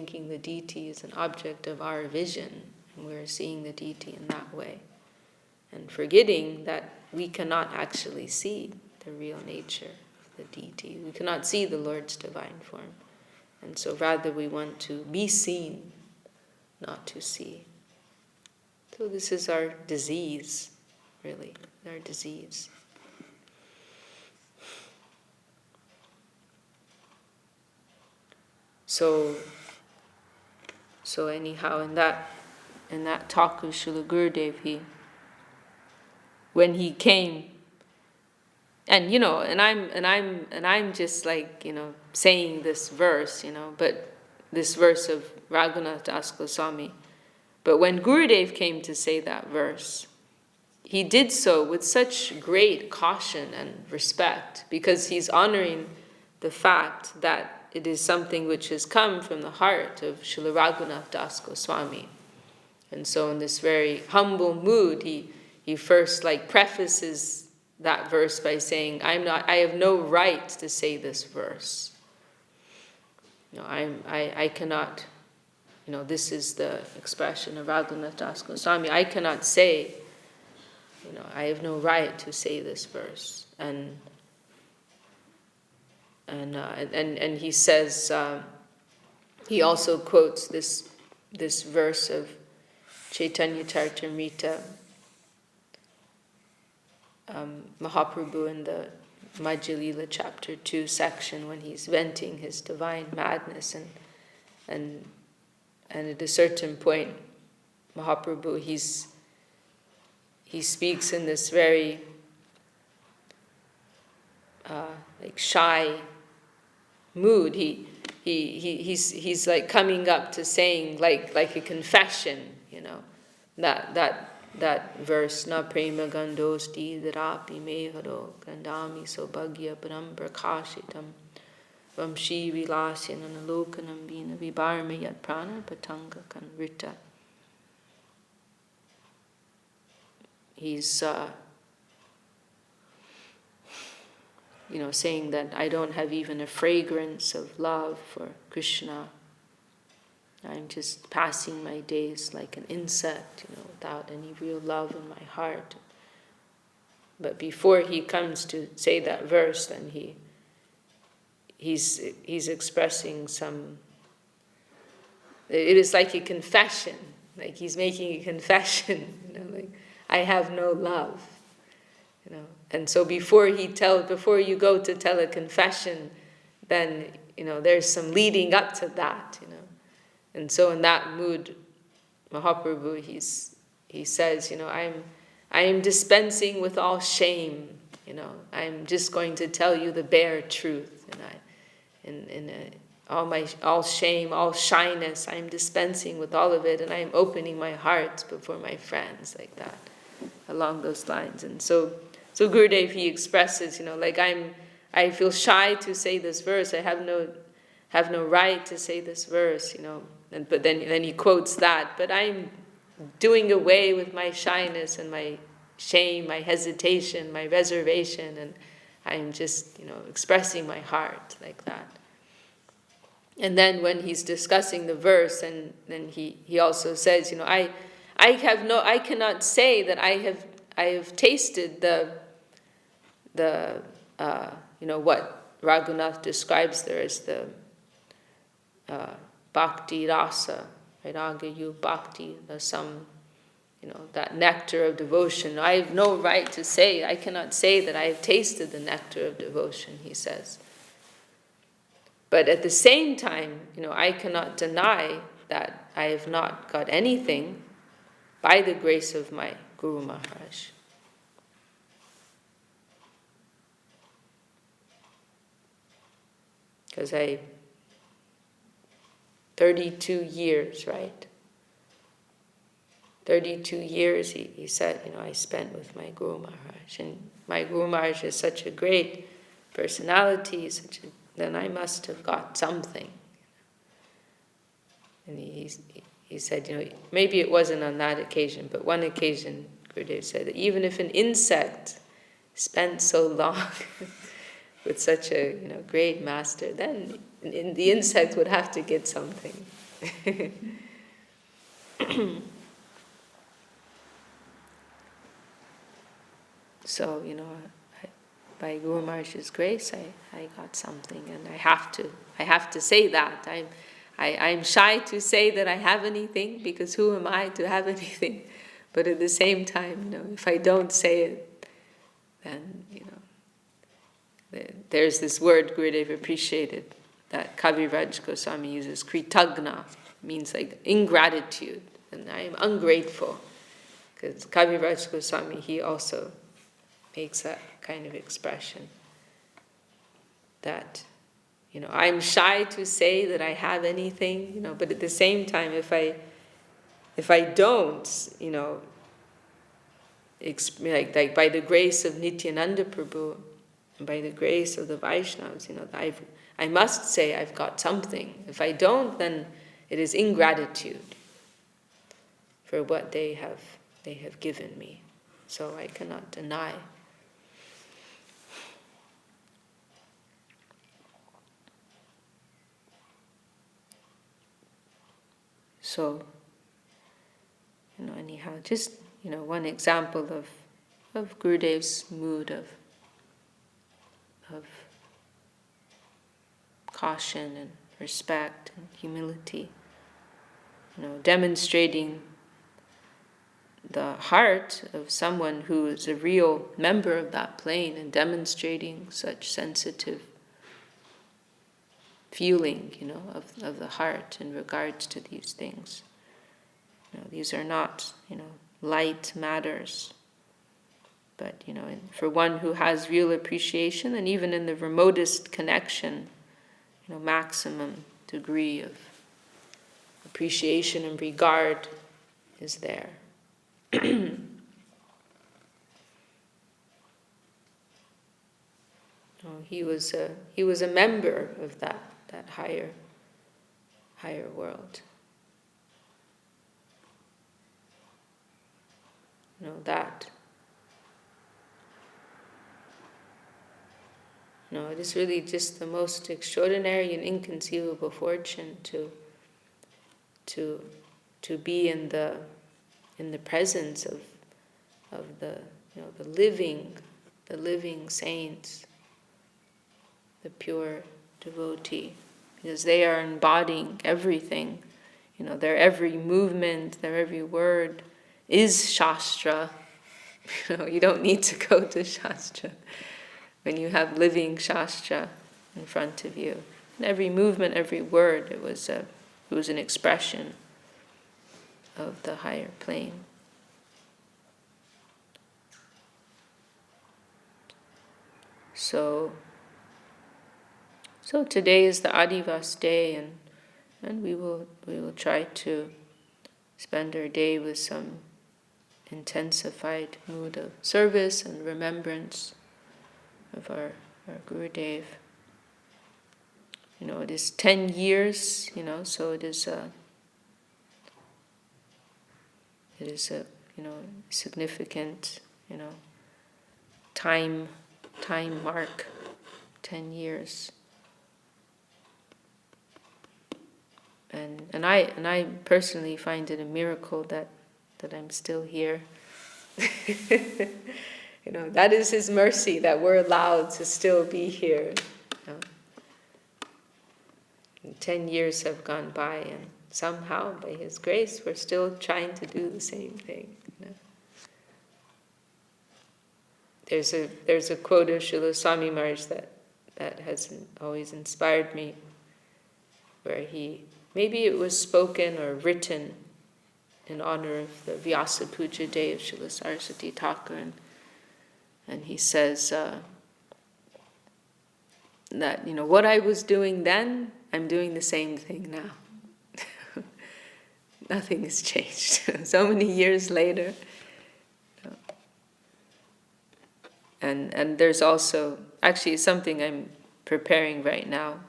thinking the deity is an object of our vision, and we're seeing the deity in that way, and forgetting that we cannot actually see the real nature of the deity. We cannot see the Lord's divine form. And so rather we want to be seen, not to see. So this is our disease, really, our disease. So anyhow, in that talk of Srila Gurudev, when he came, and I'm just like saying this verse, but this verse of Raghunath Das Goswami. But when Gurudev came to say that verse, he did so with such great caution and respect, because he's honoring the fact that it is something which has come from the heart of Srila Raghunath Das Goswami. And so in this very humble mood, he first prefaces that verse by saying, I have no right to say this verse. I cannot, this is the expression of Raghunath Das Goswami, I cannot say, I have no right to say this verse. And he says, he also quotes this verse of Chaitanya Charitamrita, Mahaprabhu in the Madhya Lila chapter 2 section, when he's venting his divine madness, and at a certain point, Mahaprabhu, he speaks in this very shy mood. He's like coming up to saying like a confession, that verse, na prema gandosti darapi meharo gandami sobhagya param prakashitam vamshi vilasyan analokanam vina vibarma yat prana patanga kanvrita. He's saying that I don't have even a fragrance of love for Krishna. I'm just passing my days like an insect, without any real love in my heart. But before he comes to say that verse, then he's expressing some. It is like a confession, like he's making a confession, I have no love, And so before you go to tell a confession, then there's some leading up to that, And so in that mood, Mahaprabhu, he says, I am dispensing with all shame, I'm just going to tell you the bare truth, all shame, all shyness, I'm dispensing with all of it, and I'm opening my heart before my friends, like that, along those lines. And so Gurudev, he expresses, I feel shy to say this verse, I have no right to say this verse, but then he quotes that, but I'm doing away with my shyness and my shame, my hesitation, my reservation, and I'm just, expressing my heart like that. And then when he's discussing the verse, and then he also says, I cannot say that I have tasted the what Raghunath describes there as the Bhakti rasa, Vairagya Bhakti, that nectar of devotion. I have no right to say, I cannot say that I have tasted the nectar of devotion, he says. But at the same time, I cannot deny that I have not got anything by the grace of my Guru Maharaj. Because 32 years, right? 32 years, he said, I spent with my Guru Maharaj. And my Guru Maharaj is such a great personality, then I must have got something. And he said, maybe it wasn't on that occasion, but one occasion, Gurudev said that even if an insect spent so long with such a great master, then the insect would have to get something. So, by Guru Maharaj's grace, I got something, and I have to say that. I'm shy to say that I have anything, because who am I to have anything? But at the same time, if I don't say it, then, there's this word Gurudev appreciated that Kaviraj Goswami uses, kritagna, means like ingratitude, and I am ungrateful. Because Kaviraj Goswami, he also makes that kind of expression that, I'm shy to say that I have anything, but at the same time, if I don't, like by the grace of Nityananda Prabhu, and by the grace of the Vaishnavas, I must say I've got something. If I don't, then it is ingratitude for what they have given me. So I cannot deny. So, anyhow, just, one example of Gurudev's mood of caution and respect and humility, demonstrating the heart of someone who is a real member of that plane, and demonstrating such sensitive feeling, of the heart in regards to these things. These are not, light matters, but, for one who has real appreciation, and even in the remotest connection, maximum degree of appreciation and regard is there. He was a member of that higher world. That. It is really just the most extraordinary and inconceivable fortune to be in the presence of the living saints, the pure devotee, because they are embodying everything. Their every movement, their every word is Shastra. You don't need to go to Shastra when you have living Shastra in front of you. And every movement, every word, it was an expression of the higher plane. So today is the Adivas day, and we will try to spend our day with some intensified mood of service and remembrance of our Gurudev. It is 10 years, so it is a significant, time mark, 10 years. And I personally find it a miracle that I'm still here. That is His mercy that we're allowed to still be here. 10 years have gone by, and somehow, by His grace, we're still trying to do the same thing. There's a quote of Srila Swami Maharaj that has always inspired me, where maybe it was spoken or written in honor of the Vyasa Puja day of Srila Saraswati Thakur, and he says that, what I was doing then, I'm doing the same thing now. Nothing has changed. So many years later. And there's also, actually, something I'm preparing right now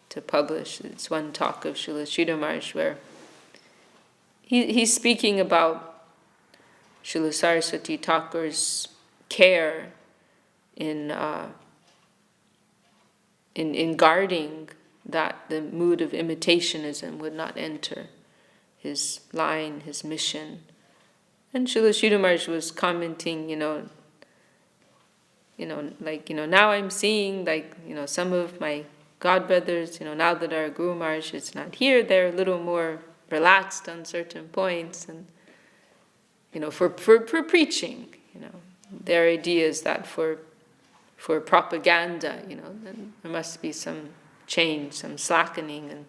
to publish. It's one talk of Srila Sridhar Maharaj where he's speaking about Srila Saraswati Thakur's care in guarding that the mood of imitationism would not enter his line, his mission. And Srila Sridhar Maharaj was commenting, now I'm seeing, some of my godbrothers, now that our Guru Maharaj is not here, they're a little more relaxed on certain points, and, for preaching, their idea is that for propaganda, then there must be some change, some slackening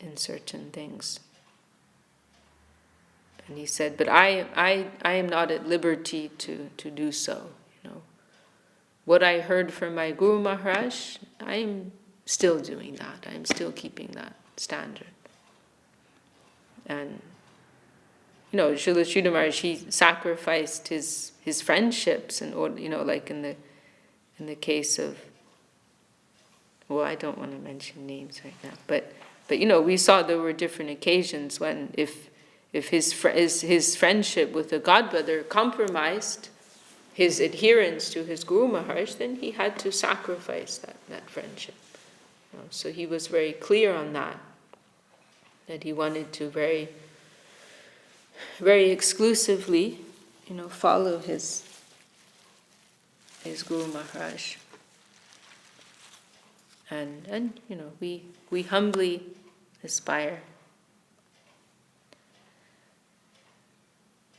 in certain things. And he said, but I am not at liberty to do so. What I heard from my Guru Maharaj, I'm still doing that. I'm still keeping that standard. And Srila Sridhar Maharaj, he sacrificed his friendships in order, like in the case of, well, I don't want to mention names right now, but we saw there were different occasions when if his friendship with a godbrother compromised his adherence to his Guru Maharaj, then he had to sacrifice that friendship. So he was very clear on that he wanted to very, very exclusively, follow his Guru Maharaj. And we humbly aspire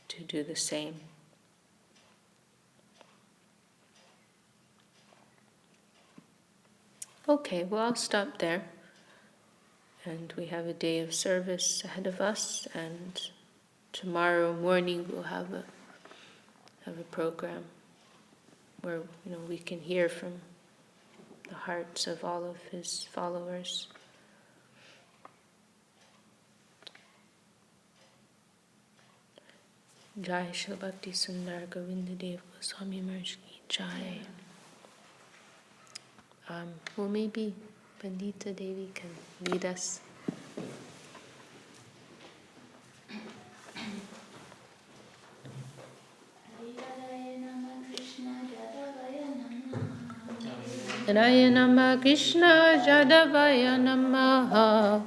to do the same. Okay, well, I'll stop there. And we have a day of service ahead of us, and tomorrow morning we'll have a program where we can hear from the hearts of all of his followers. Jai Srila Bhakti Sundar Govinda Dev Goswami Maharaj Ki Jai. Well, maybe Pandita Devi can lead us. Raya Nama Krishna Jadavaya Namaha.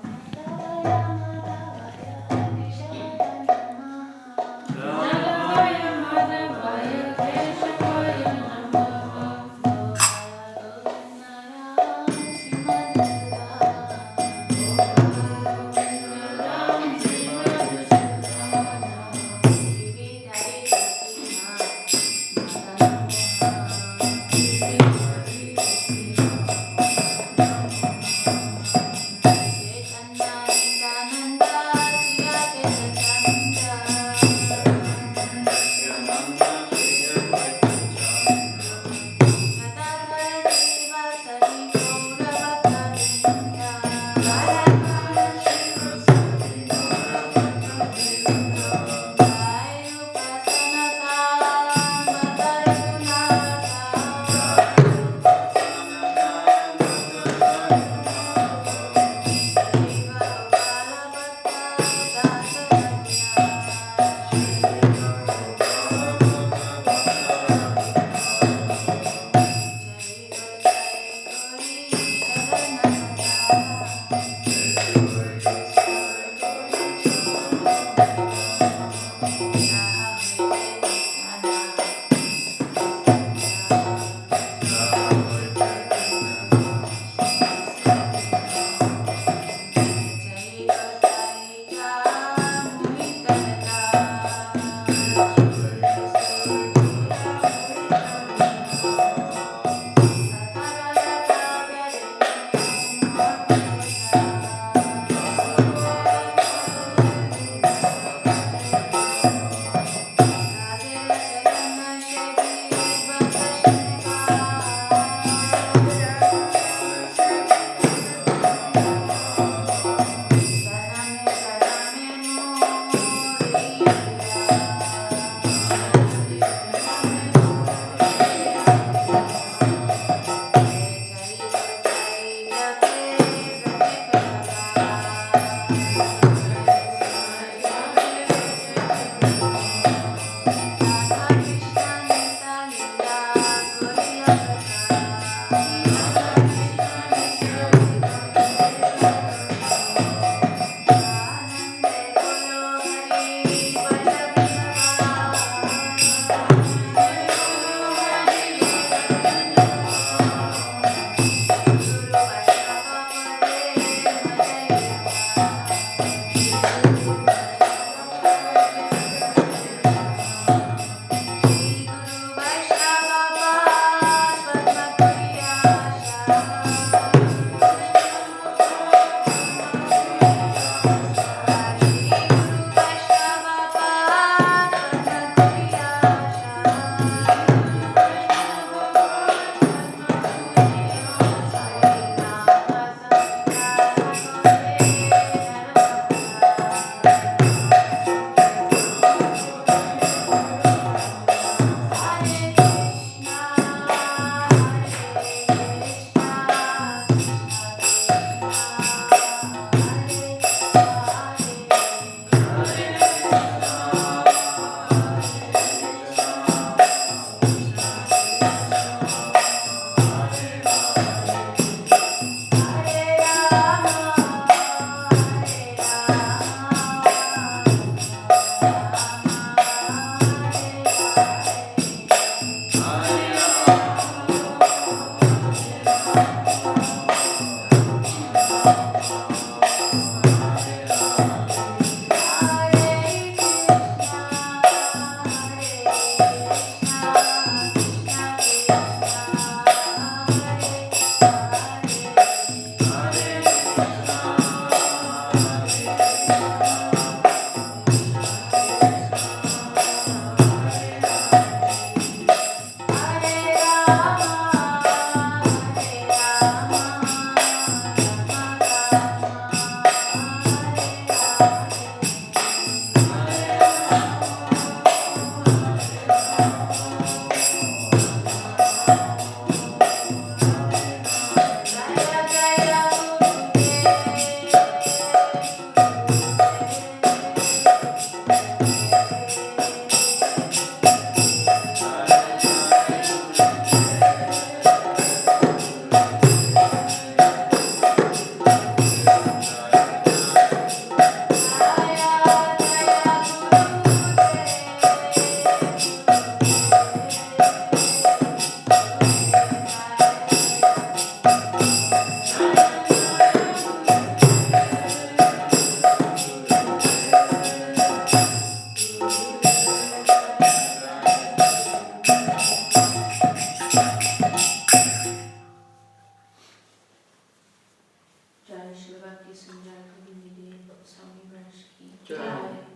Jai.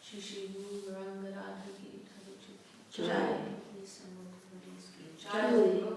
Shri Shri Guru Rangaradha Ki Tharuchi Ki Jai. Jai. Jai.